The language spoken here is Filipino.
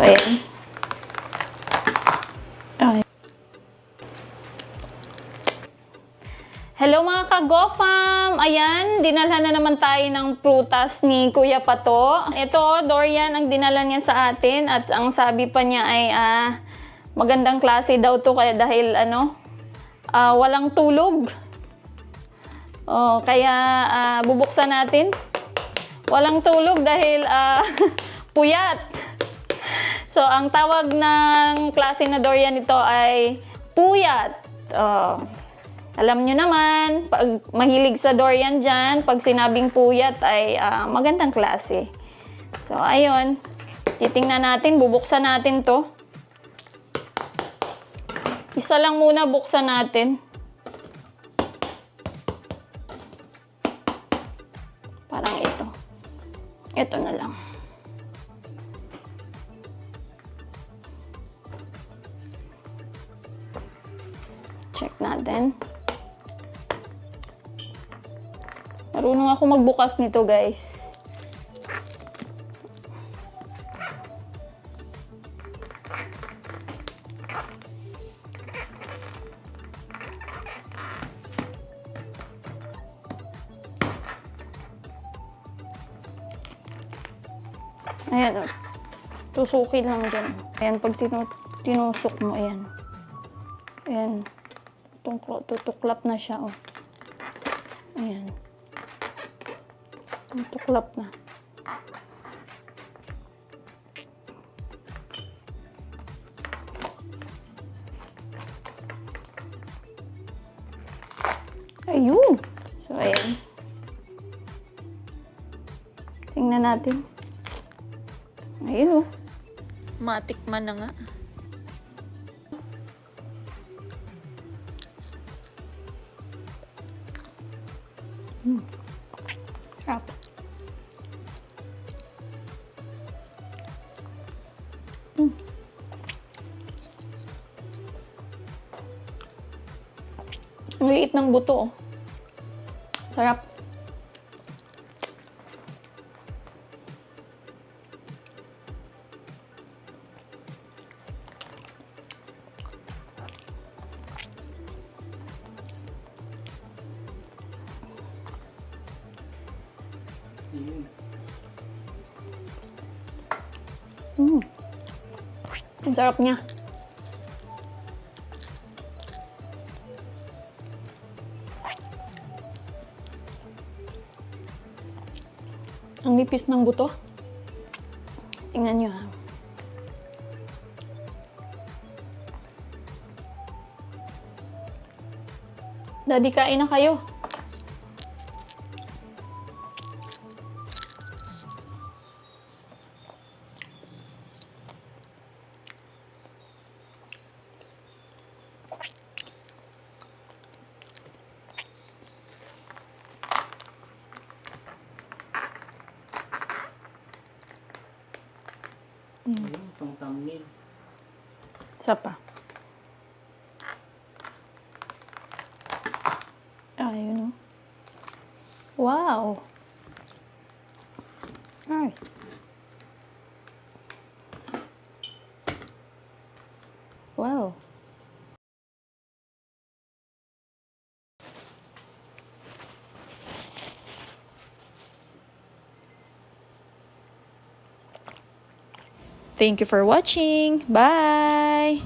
ayan. Ay. Hello mga ka-GoFam! Ayan, dinalhan na naman tayo ng prutas ni Kuya Pato. Ito, durian ang dinala niya sa atin at ang sabi pa niya ay magandang klase daw to kaya dahil walang tulog. Kaya bubuksan natin. Walang tulog dahil puyat. So, ang tawag ng klase na durian ito ay puyat. Alam nyo naman, pag mahilig sa durian dyan, pag sinabing puyat ay magandang klase. So, ayun. Titingnan natin, bubuksan natin to. Isa lang muna buksan natin. Parang ito. Ito na lang. Check natin. Marunong ako magbukas nito, guys. Ayan, tusukin lang dyan. Ayan, pag tinusok mo, ayan. Ayan. Tutuklap na siya, oh. Ayan. Tutuklap na. Ayun. So, ayan. Tingnan natin. Ayun, oh. Matikman na nga. Sarap. Ang liit ng buto, oh. Sarap. Ang sarap niya. Ang nipis ng buto. Tingnan nyo, ha. Daddy, kain na kayo. Pang thumbnail. Isa pa. Ayun, oh. Wow! Ay. Wow. Thank you for watching. Bye!